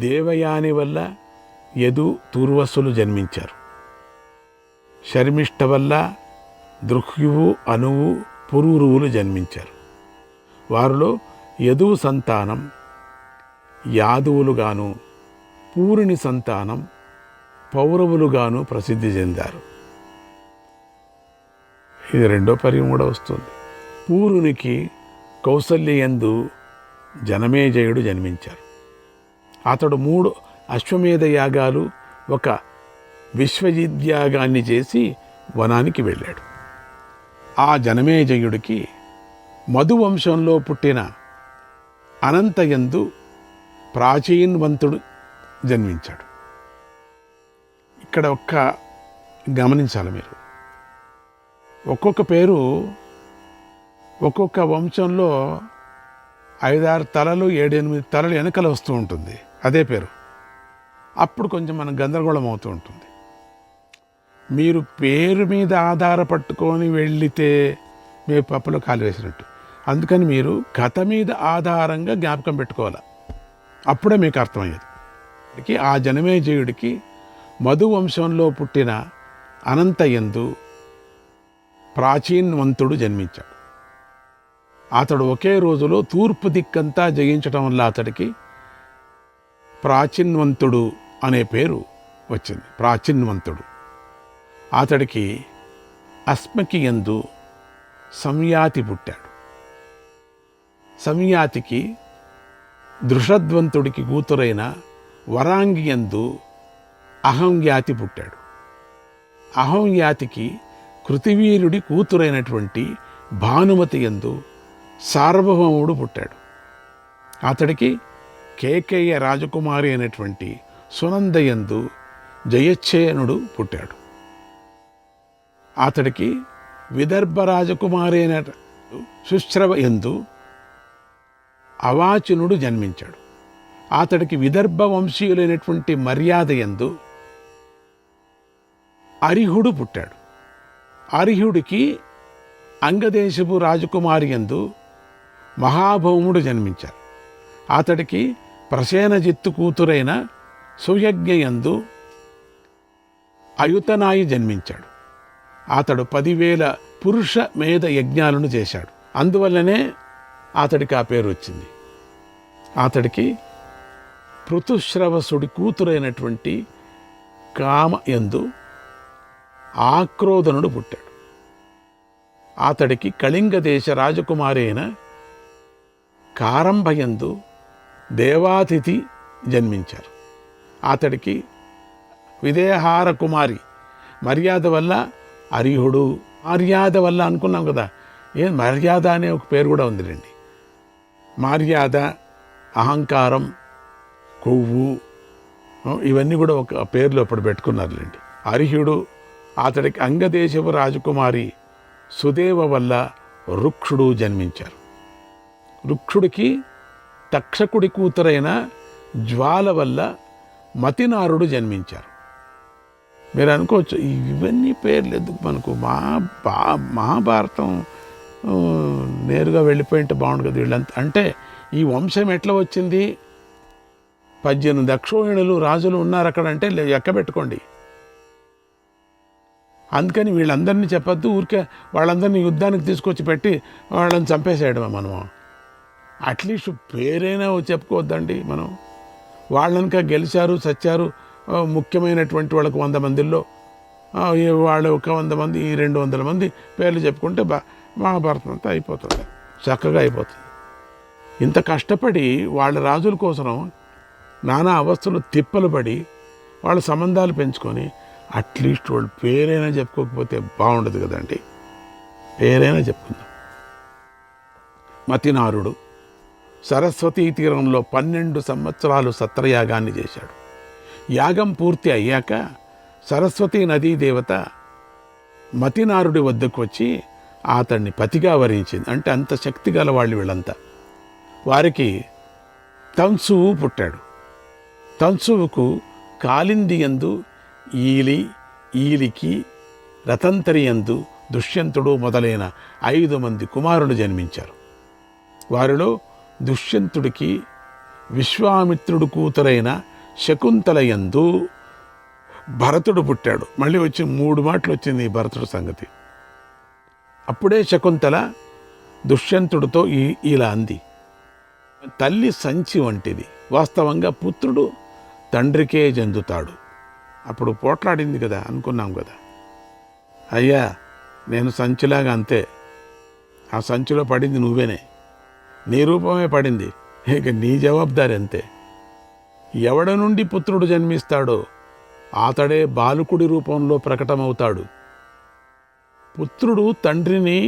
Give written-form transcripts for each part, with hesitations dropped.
దేవయాని వల్ల యదు తూర్వసులు జన్మించారు. శర్మిష్ఠ వల్ల దృహ్యువు అనువు పురూరువులు జన్మించారు. వారిలో యదువు సంతానం యాదువులుగాను, పూరుని సంతానం పౌరవులుగాను ప్రసిద్ధి చెందారు. ఇది రెండో పర్యం కూడా వస్తుంది. పూరునికి కౌసల్యయందు జనమేజయుడు జన్మించారు. అతడు 3 అశ్వమేధ యాగాలు, ఒక విశ్వజిద్యాగాన్ని చేసి వనానికి వెళ్ళాడు. ఆ జనమేజయుడికి మధువంశంలో పుట్టిన అనంతయందు ప్రాచీన్వంతుడు జన్మించాడు. ఇక్కడ గమనించాలి మీరు, ఒక్కొక్క పేరు ఒక్కొక్క వంశంలో 5-6 తలలు 7-8 తలలు వెనకలు వస్తూ ఉంటుంది అదే పేరు. అప్పుడు కొంచెం మనం గందరగోళం అవుతూ ఉంటుంది. మీరు పేరు మీద ఆధారపట్టుకొని వెళ్ళితే మీ పప్పులో కాలు వేసినట్టు. అందుకని మీరు కథ మీద ఆధారంగా జ్ఞాపకం పెట్టుకోవాలి, అప్పుడే మీకు అర్థమయ్యేది. ఆ జనమేజయుడికి మధువంశంలో పుట్టిన అనంతయందు ప్రాచీన్వంతుడు జన్మించాడు. అతడు ఒకే రోజులో తూర్పు దిక్కంతా జయించడం వల్ల అతడికి ప్రాచీన్వంతుడు అనే పేరు వచ్చింది. ప్రాచీన్వంతుడు. అతడికి అస్మకి యందు సంయాతి పుట్టాడు. సంయాతికి దృషద్వంతుడికి కూతురైన వరాంగి యందు అహంయాతి పుట్టాడు. అహంయాతికి కృతివీరుడి కూతురైనటువంటి భానుమతి యందు సార్వభౌముడు పుట్టాడు. అతడికి కేకేయ రాజకుమారి అయినటువంటి సునందయందు జయచ్ఛేనుడు పుట్టాడు. అతడికి విదర్భ రాజకుమారి అయిన సుశ్రవ యందు అవాచునుడు జన్మించాడు. అతడికి విదర్భ వంశీయులైనటువంటి మర్యాద యందు అరిహుడు పుట్టాడు. అరిహుడికి అంగదేశపు రాజకుమారి యందు మహాభౌముడు జన్మించారు. అతడికి ప్రసేనజిత్తు కూతురైన సుయజ్ఞయందు అయుతనాయి జన్మించాడు. అతడు 10,000 పురుష మేధ యజ్ఞాలను చేశాడు. అందువల్లనే అతడికి ఆ పేరు వచ్చింది. అతడికి పృథుశ్రవసుడి కూతురైనటువంటి కామయందు ఆక్రోధనుడు పుట్టాడు. అతడికి కళింగ దేశ రాజకుమారి అయిన కారంభయందు దేవాతిథి జన్మించారు. అతడికి విదేహార కుమారి మర్యాద వల్ల అరిహుడు, మర్యాద వల్ల అనుకున్నాం కదా, మర్యాద అనే ఒక పేరు కూడా ఉందిలేండి. మర్యాద, అహంకారం, కొవ్వు, ఇవన్నీ కూడా ఒక పేర్లు అప్పుడు పెట్టుకున్నారులేండి. అరిహుడు, అతడికి అంగదేశపు రాజకుమారి సుదేవ వల్ల రుక్షుడు జన్మించారు. రుక్షుడికి తక్షకుడి కూతురైన జ్వాల వల్ల మతినారుడు జన్మించారు. మీరు అనుకోవచ్చు ఇవన్నీ పేర్లు ఎందుకు మనకు, మహాభారతం నేరుగా వెళ్ళిపోయింటే బాగుండు కదా వీళ్ళంతా. అంటే ఈ వంశం ఎట్లా వచ్చింది? 18 అక్షోహిణులు రాజులు ఉన్నారు అక్కడ అంటే లెక్క పెట్టుకోండి. అందుకని వీళ్ళందరినీ చెప్పొద్దు, ఊరికే వాళ్ళందరినీ యుద్ధానికి తీసుకొచ్చి పెట్టి వాళ్ళని చంపేసేయడమే మనము. అట్లీస్ట్ పేరైనా చెప్పుకోవద్దండి మనం. వాళ్ళనిక గెలిచారు, చచ్చారు, ముఖ్యమైనటువంటి వాళ్ళకు 100 మందిలో వాళ్ళు ఒక 100 మంది, ఈ 200 మంది పేర్లు చెప్పుకుంటే మహాభారతం అంతా అయిపోతుంది, చక్కగా అయిపోతుంది. ఇంత కష్టపడి వాళ్ళ రాజుల కోసం నానా అవస్థలు తిప్పలు పడి వాళ్ళ సంబంధాలు పెంచుకొని అట్లీస్ట్ వాళ్ళు పేరైనా చెప్పుకోకపోతే బాగుండదు కదండి. పేరైనా చెప్పుకుందాం. మతినారుడు సరస్వతీ తీరంలో 12 సంవత్సరాలు సత్రయాగాన్ని చేశాడు. యాగం పూర్తి అయ్యాక సరస్వతీ నదీ దేవత మతినారుడి వద్దకు వచ్చి అతన్ని పతిగా వరించింది. అంటే అంత శక్తి గల వాళ్ళు వీళ్ళంతా. వారికి తంసువు పుట్టాడు. తంసువుకు కాలిందియందు ఈలి, ఈలికి, రతంతరియందు దుష్యంతుడు మొదలైన 5 మంది కుమారులు జన్మించారు. వారిలో దుష్యంతుడికి విశ్వామిత్రుడు కూతురైన శకుంతలయందు భరతుడు పుట్టాడు. మళ్ళీ వచ్చి 3 మాటలు వచ్చింది ఈ భరతుడు సంగతి. అప్పుడే శకుంతల దుష్యంతుడితో ఇలా అంది, తల్లి సంచి వంటిది, వాస్తవంగా పుత్రుడు తండ్రికే చెందుతాడు. అప్పుడు పోట్లాడింది కదా, అనుకున్నాం కదా, అయ్యా నేను సంచిలాగా అంతే, ఆ సంచిలో పడింది నువ్వేనే, నీ రూపమే పడింది, ఇక నీ జవాబుదారి అంతే. ఎవడ నుండి పుత్రుడు జన్మిస్తాడో అతడే బాలుకుడి రూపంలో ప్రకటమవుతాడు. పుత్రుడు తండ్రిని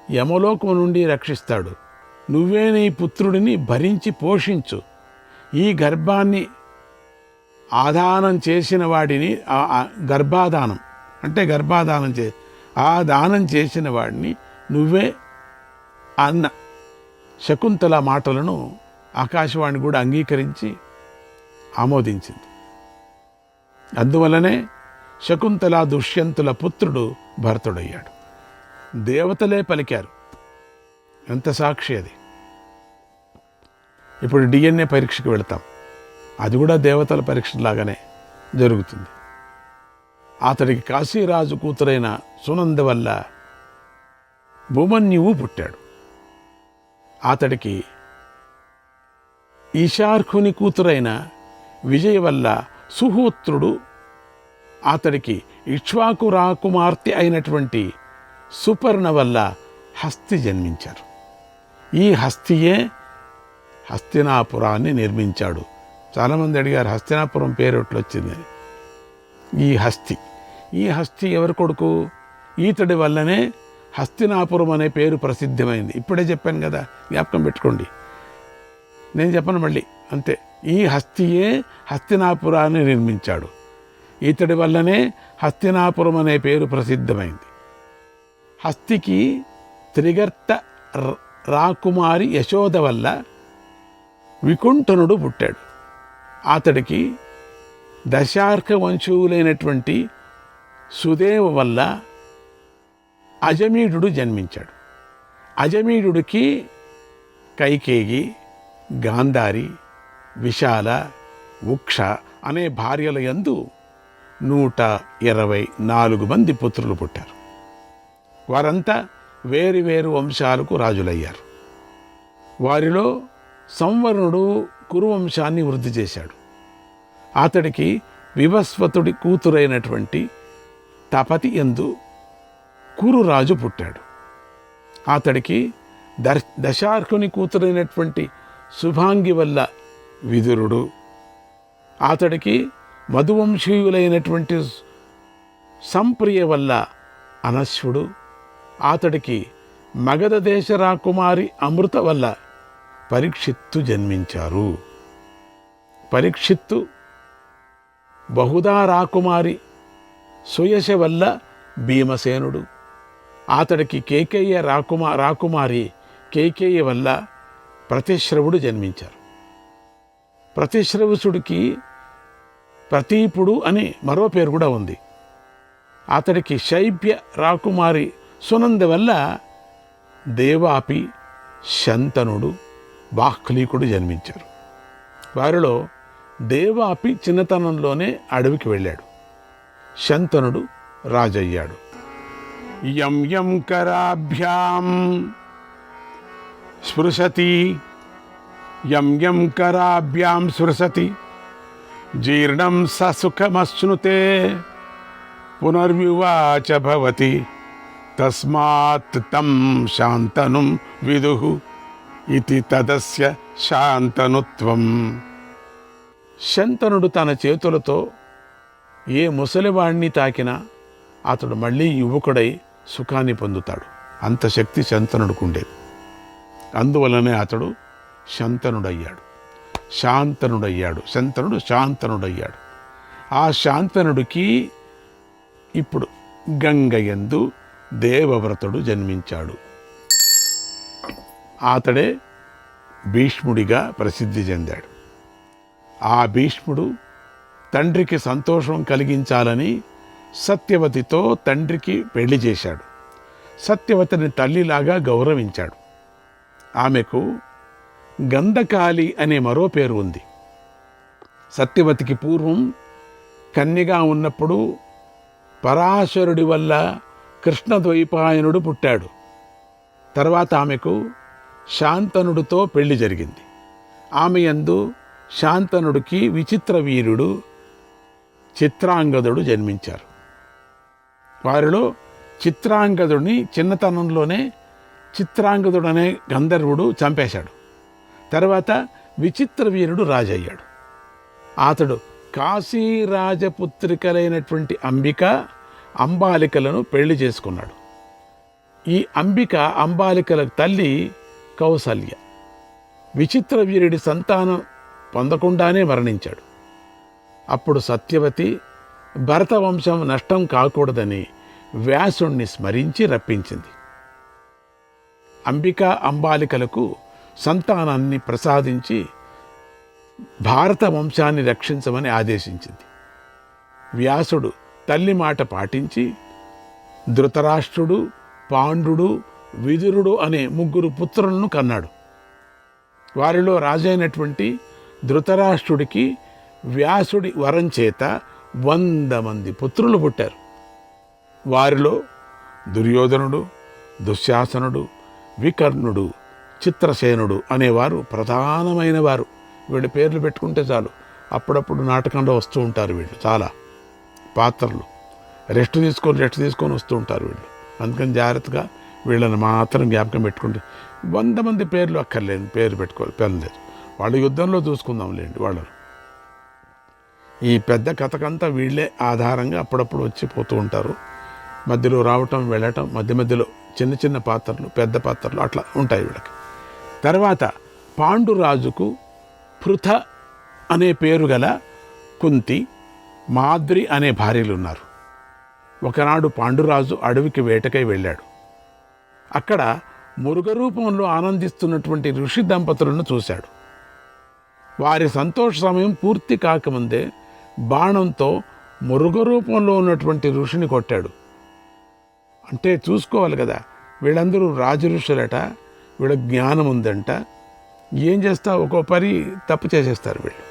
యమలోకం నుండి రక్షిస్తాడు. నువ్వే నీ పుత్రుడిని భరించి పోషించు. ఈ గర్భాన్ని ఆదానం చేసిన వాడిని, గర్భాదానం అంటే ఆ దానం చేసిన వాడిని నువ్వే అన్న శకుంతల మాటలను ఆకాశవాణి కూడా అంగీకరించి ఆమోదించింది. అందువలనే శకుంతల దుష్యంతుల పుత్రుడు భరతుడయ్యాడు. దేవతలే పలికారు. ఎంత సాక్షి అది. ఇప్పుడు DNA పరీక్షకు వెళతాం. అది కూడా దేవతల పరీక్షలాగానే జరుగుతుంది. అతడికి కాశీరాజు కూతురైన సునంద వల్ల భూమన్యువు పుట్టాడు. అతడికి ఈశార్కుని కూతురైన విజయ వల్ల సుహూత్రుడు, అతడికి ఇక్ష్వాకు రాకుమార్తె అయినటువంటి సుపర్ణ వల్ల హస్తి జన్మించారు. ఈ హస్తియే హస్తినాపురాన్ని నిర్మించాడు. చాలామంది అడిగారు హస్తినాపురం పేరు ఎట్లొచ్చిందని. ఈ హస్తి ఎవరి కొడుకు? ఈతడి వల్లనే హస్తినాపురం అనే పేరు ప్రసిద్ధమైంది. ఇప్పుడే చెప్పాను కదా, జ్ఞాపకం పెట్టుకోండి, నేను చెప్పను మళ్ళీ, అంతే. ఈ హస్తియే హస్తినాపురాన్ని నిర్మించాడు. ఈతడి వల్లనే హస్తినాపురం అనే పేరు ప్రసిద్ధమైంది. హస్తికి త్రిగర్త రాకుమారి యశోద వల్ల వికుంఠనుడు పుట్టాడు. అతడికి దశార్క వంశువులైనటువంటి సుదేవ వల్ల అజమీఢుడు జన్మించాడు. అజమీఢుడికి కైకేయి, గాంధారి, విశాల, ఉక్ష అనే భార్యల యందు 124 మంది పుత్రులు పుట్టారు. వారంతా వేరు వంశాలకు రాజులయ్యారు. వారిలో సంవరుణుడు కురువంశాన్ని వృద్ధి చేశాడు. అతడికి వివస్వతుడి కూతురైనటువంటి తపతి యందు కురురాజు పుట్టాడు. అతడికి దశార్కుని కూతురైనటువంటి శుభాంగి వల్ల విదురుడు, అతడికి మధువంశీయులైనటువంటి సంప్రియ వల్ల అనశ్వుడు, అతడికి మగధ దేశ రాకుమారి అమృత వల్ల పరీక్షిత్తు జన్మించారు. పరీక్షిత్తు బహుదా రాకుమారి సుయశ వల్ల భీమసేనుడు, అతడికి కేకేయ రాకుమారి కేకేయ వల్ల ప్రతిశ్రవుడు జన్మించారు. ప్రతిశ్రవసుడికి ప్రతీపుడు అని మరో పేరు కూడా ఉంది. అతడికి శైబ్య రాకుమారి సునంద వల్ల దేవాపి, శంతనుడు, బాహ్లీకుడు జన్మించారు. వారిలో దేవాపి చిన్నతనంలోనే అడవికి వెళ్ళాడు. శంతనుడు రాజయ్యాడు. యం యం కరాభ్యాం స్పృశతి, యం యం కరాభ్యాం స్పృశతి, జీర్ణం ససుఖమశ్నుతే, పునర్వివాచ భవతి, తస్మాత్ తం శాంతనుం విదుః ఇతి తదస్య శాంతనుత్వం. శంతనుడు తన చేతులతో ఏ ముసలివాణ్ణి తాకినా అతడు మళ్ళీ యువకుడై సుఖాన్ని పొందుతాడు. అంత శక్తి శంతనుడికి ఉండేది. అందువలనే అతడు శంతనుడయ్యాడు. శంతనుడు శాంతనుడయ్యాడు. ఆ శాంతనుడికి ఇప్పుడు గంగయందు దేవవ్రతుడు జన్మించాడు. అతడే భీష్ముడిగా ప్రసిద్ధి చెందాడు. ఆ భీష్ముడు తండ్రికి సంతోషం కలిగించాలని సత్యవతితో తండ్రికి పెళ్లి చేశాడు. సత్యవతిని తల్లిలాగా గౌరవించాడు. ఆమెకు గంధకాళి అనే మరో పేరు ఉంది. సత్యవతికి పూర్వం కన్యగా ఉన్నప్పుడు పరాశరుడి వల్ల కృష్ణద్వైపాయనుడు పుట్టాడు. తర్వాత ఆమెకు శాంతనుడితో పెళ్లి జరిగింది. ఆమె యందు శాంతనుడికి విచిత్ర వీరుడు చిత్రాంగదుడు జన్మించారు. వారిలో చిత్రాంగదుడిని చిన్నతనంలోనే చిత్రాంగదుడనే గంధర్వుడు చంపేశాడు. తర్వాత విచిత్ర వీరుడు రాజయ్యాడు. అతడు కాశీరాజపుత్రికలైనటువంటి అంబిక, అంబాలికలను పెళ్లి చేసుకున్నాడు. ఈ అంబిక, అంబాలికల తల్లి కౌసల్య. విచిత్ర వీరుడి సంతానం పొందకుండానే మరణించాడు. అప్పుడు సత్యవతి భరత వంశం నష్టం కాకూడదని వ్యాసుణ్ణి స్మరించి రప్పించింది. అంబిక, అంబాలికలకు సంతానాన్ని ప్రసాదించి భారత వంశాన్ని రక్షించమని ఆదేశించింది. వ్యాసుడు తల్లి మాట పాటించి ధృతరాష్ట్రుడు, పాండుడు, విదురుడు అనే 3 పుత్రులను కన్నాడు. వారిలో రాజైనటువంటి ధృతరాష్ట్రుడికి వ్యాసుడి వరం చేత 100 మంది పుత్రులు పుట్టారు. వారిలో దుర్యోధనుడు, దుశ్శాసనుడు, వికర్ణుడు, చిత్రసేనుడు అనేవారు ప్రధానమైన వారు. వీళ్ళ పేర్లు పెట్టుకుంటే చాలు, అప్పుడప్పుడు నాటకంలో వస్తూ ఉంటారు వీళ్ళు. చాలా పాత్రలు రెస్ట్ తీసుకొని వస్తూ ఉంటారు వీళ్ళు. అందుకని జాగ్రత్తగా వీళ్ళని మాత్రం జ్ఞాపకం పెట్టుకుంటే 100 మంది పేర్లు అక్కర్లేదు, పేరు పెట్టుకోవాలి, పెళ్ళలేదు. వాళ్ళు యుద్ధంలో చూసుకుందాంలేండి వాళ్ళను. ఈ పెద్ద కథకంతా వీళ్ళే ఆధారంగా అప్పుడప్పుడు వచ్చి పోతూ ఉంటారు. మధ్యలో రావటం వెళ్ళటం, మధ్యలో చిన్న చిన్న పాత్రలు, పెద్ద పాత్రలు అట్లా ఉంటాయి వీళ్ళకి. తర్వాత పాండురాజుకు పృథ అనే పేరు గల కుంతి, మాద్రి అనే భార్యలు ఉన్నారు. ఒకనాడు పాండురాజు అడవికి వేటకై వెళ్ళాడు. అక్కడ మృగరూపంలో ఆనందిస్తున్నటువంటి ఋషి దంపతులను చూశాడు. వారి సంతోష సమయం పూర్తి కాకముందే బాణంతో మృగరూపంలో ఉన్నటువంటి ఋషిని కొట్టాడు. అంటే చూసుకోవాలి కదా, వీళ్ళందరూ రాజ ఋషులట, వీళ్ళ జ్ఞానం ఉందంట. ఏం చేస్తా ఒక్కో పరి తప్పు చేసేస్తారు వీళ్ళు.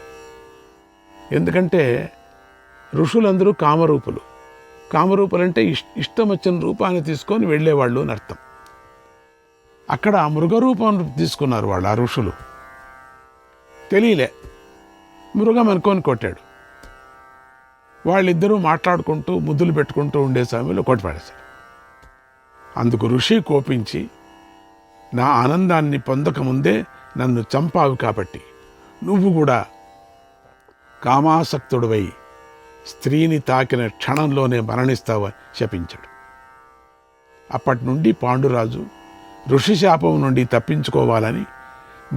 ఎందుకంటే ఋషులందరూ కామరూపులు. కామరూపులు అంటే ఇష్టం వచ్చిన రూపాన్ని తీసుకొని వెళ్ళేవాళ్ళు అని అర్థం. అక్కడ మృగరూపం తీసుకున్నారు వాళ్ళు, ఆ ఋషులు. తెలియలే, మృగం అనుకొని కొట్టాడు. వాళ్ళిద్దరూ మాట్లాడుకుంటూ ముద్దులు పెట్టుకుంటూ ఉండే సమయంలో కొట్టిపడేశారు. అందుకు ఋషి కోపించి, నా ఆనందాన్ని పొందకముందే నన్ను చంపావు కాబట్టి నువ్వు కూడా కామాసక్తుడివై స్త్రీని తాకిన క్షణంలోనే మరణిస్తావని శపించాడు. అప్పటి నుండి పాండురాజు ఋషి శాపం నుండి తప్పించుకోవాలని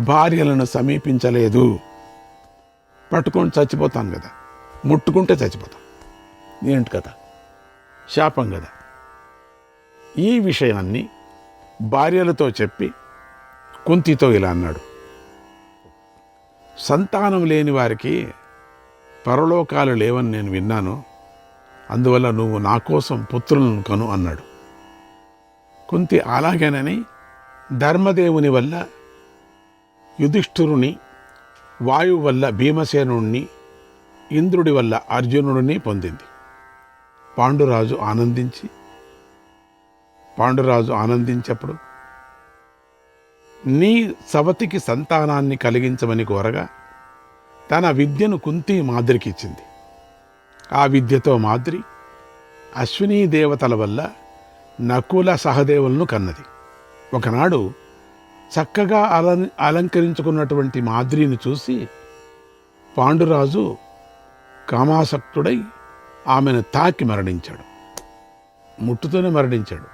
భార్యలను సమీపించలేదు. పట్టుకొని చచ్చిపోతాను కదా, ముట్టుకుంటే చచ్చిపోతాం, ఏంటి కదా, శాపం కదా. ఈ విషయాన్ని భార్యలతో చెప్పి కుంతితో ఇలా అన్నాడు, సంతానం లేని వారికి పరలోకాలు లేవని నేను విన్నాను, అందువల్ల నువ్వు నా కోసం పుత్రులను కను అన్నాడు. కుంతి అలాగేనని ధర్మదేవుని వల్ల యుధిష్ఠిరుని, వాయువు వల్ల భీమసేనుణ్ణి, ఇంద్రుడి వల్ల అర్జునుడిని పొందింది. పాండురాజు ఆనందించప్పుడు నీ సవతికి సంతానాన్ని కలిగించమని కోరగా తన విద్యను కుంతి మాద్రికి ఇచ్చింది. ఆ విద్యతో మాద్రి అశ్వినీ దేవతల వల్ల నకుల సహదేవులను కన్నది. ఒకనాడు చక్కగా అలంకరించుకున్నటువంటి మాద్రిని చూసి పాండురాజు కామాసక్తుడై ఆమెను తాకి మరణించాడు. ముట్టుతూనే మరణించాడు.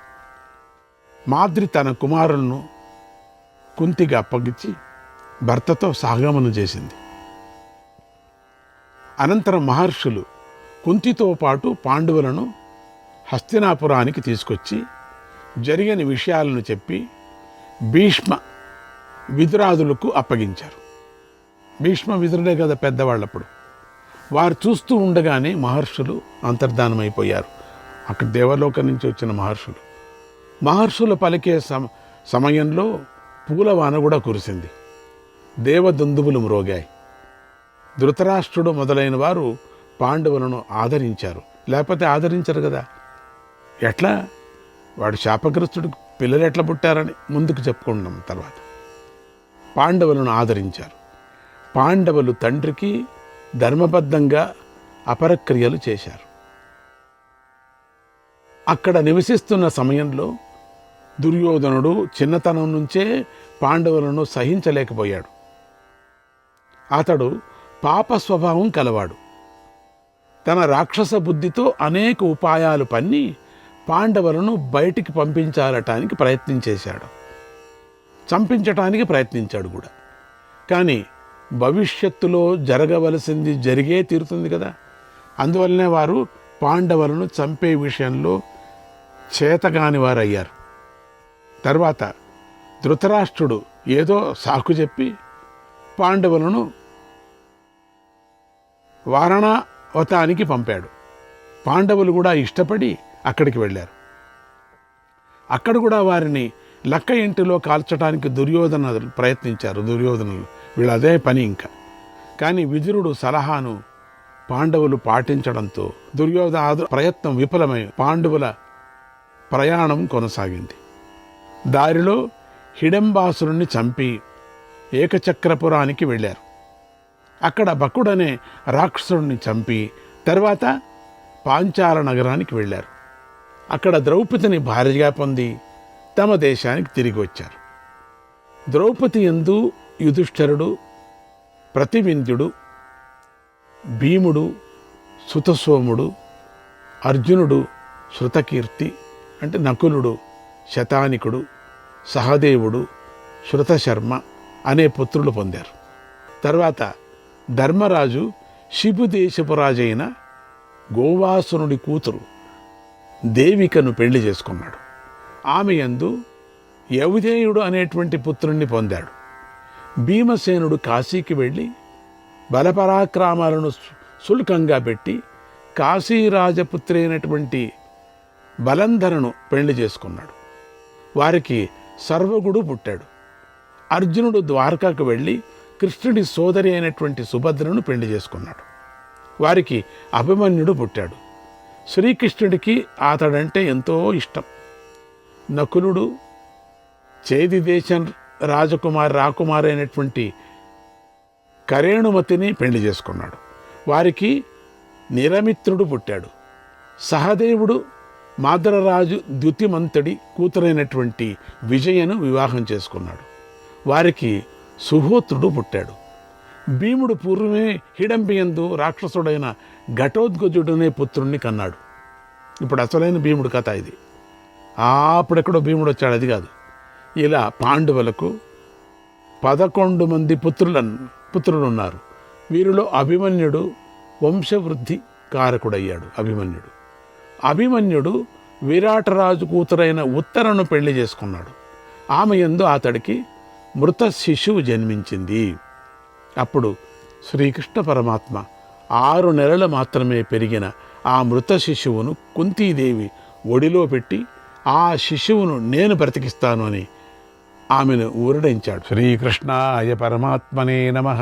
మాద్రి తన కుమారులను కుంతికి అప్పగించి భర్తతో సహగమనం చేసింది. అనంతరం మహర్షులు కుంతితో పాటు పాండవులను హస్తినాపురానికి తీసుకొచ్చి జరిగిన విషయాలను చెప్పి భీష్మ, విదురాదులకు అప్పగించారు. భీష్మ విదురుడే కదా పెద్దవాళ్ళప్పుడు. వారు చూస్తూ ఉండగానే మహర్షులు అంతర్ధానమైపోయారు. అక్కడ దేవలోకం నుంచి వచ్చిన మహర్షులు పలికే సమయంలో పూలవాన కూడా కురిసింది. దేవదుందుబులు మ్రోగాయి. ధృతరాష్ట్రుడు మొదలైన వారు పాండవులను ఆదరించారు. లేకపోతే ఆదరించరు కదా. ఎట్లా? వాడు శాపగ్రస్తుడికి పిల్లలు ఎట్లా పుట్టారని ముందుకు చెప్పుకుంటాం తర్వాత. పాండవులను ఆదరించారు. పాండవులు తండ్రికి ధర్మబద్ధంగా అపరక్రియలు చేశారు. అక్కడ నివసిస్తున్న సమయంలో దుర్యోధనుడు చిన్నతనం నుంచే పాండవులను సహించలేకపోయాడు. అతడు పాప స్వభావం కలవాడు. తన రాక్షస బుద్ధితో అనేక ఉపాయాలు పన్ని పాండవులను బయటికి పంపించాలటానికి ప్రయత్నించేశాడు. చంపించటానికి ప్రయత్నించాడు కూడా. కానీ భవిష్యత్తులో జరగవలసింది జరిగే తీరుతుంది కదా. అందువల్లనే వారు పాండవులను చంపే విషయంలో చేతగాని వారయ్యారు. తర్వాత ధృతరాష్ట్రుడు ఏదో సాకు చెప్పి పాండవులను వారణావతానికి పంపాడు. పాండవులు కూడా ఇష్టపడి అక్కడికి వెళ్ళారు. అక్కడ కూడా వారిని లక్క ఇంటిలో కాల్చడానికి దుర్యోధనులు వీళ్ళు అదే పని ఇంకా. కానీ విదురుడు సలహాను పాండవులు పాటించడంతో దుర్యోధన ప్రయత్నం విఫలమై పాండవుల ప్రయాణం కొనసాగింది. దారిలో హిడంబాసురుణ్ణి చంపి ఏకచక్రపురానికి వెళ్ళారు. అక్కడ బకుడనే రాక్షసుడిని చంపి తర్వాత పాంచాల నగరానికి వెళ్ళారు. అక్కడ ద్రౌపదిని భార్యగా పొంది తమ దేశానికి తిరిగి వచ్చారు. ద్రౌపది యందు యుధిష్ఠిరుడు, ప్రతివింధ్యుడు, భీముడు, సుతసోముడు, అర్జునుడు, శృతకీర్తి అంటే నకులుడు, శతానికుడు, సహదేవుడు, శృతశర్మ అనే పుత్రులు పొందారు. తర్వాత ధర్మరాజు శిబుదేశపురాజైన గోవాసునుడి కూతురు దేవికను పెళ్లి చేసుకున్నాడు. ఆమె యందు యౌధేయుడు అనేటువంటి పుత్రుణ్ణి పొందాడు. భీమసేనుడు కాశీకి వెళ్ళి బలపరాక్రమాలను శుల్కంగా పెట్టి కాశీరాజపుత్రి అయినటువంటి బలంధరను పెళ్లి చేసుకున్నాడు. వారికి సర్వగుడు పుట్టాడు. అర్జునుడు ద్వారకాకు వెళ్ళి కృష్ణుడి సోదరి అయినటువంటి సుభద్రను పెళ్లి చేసుకున్నాడు. వారికి అభిమన్యుడు పుట్టాడు. శ్రీకృష్ణుడికి అతడంటే ఎంతో ఇష్టం. నకులుడు చేది దేశం రాకుమారి అయినటువంటి కరేణుమతిని పెళ్లి చేసుకున్నాడు. వారికి నిరమిత్రుడు పుట్టాడు. సహదేవుడు మాద్రరాజు ద్యుతిమంతుడి కూతురైనటువంటి విజయను వివాహం చేసుకున్నాడు. వారికి సుహోత్రుడు పుట్టాడు. భీముడు పూర్వమే హిడంబియందు రాక్షసుడైన ఘటోద్గజుడనే పుత్రుణ్ణి కన్నాడు. ఇప్పుడు అసలైన భీముడు కథ ఇది. అప్పుడెక్కడో భీముడు వచ్చాడు, అది కాదు. ఇలా పాండవులకు 11 మంది పుత్రులు ఉన్నారు. వీరిలో అభిమన్యుడు వంశవృద్ధి కారకుడయ్యాడు. అభిమన్యుడు విరాటరాజు కూతురైన ఉత్తరను పెళ్లి చేసుకున్నాడు. ఆమె యందు అతడికి మృత శిశువు జన్మించింది. అప్పుడు శ్రీకృష్ణ పరమాత్మ 6 నెలలు మాత్రమే పెరిగిన ఆ మృత శిశువును కుంతీదేవి ఒడిలో పెట్టి ఆ శిశువును నేను బ్రతికిస్తాను అని ఆమెను ఊరడించాడు. శ్రీకృష్ణాయ పరమాత్మనే నమః.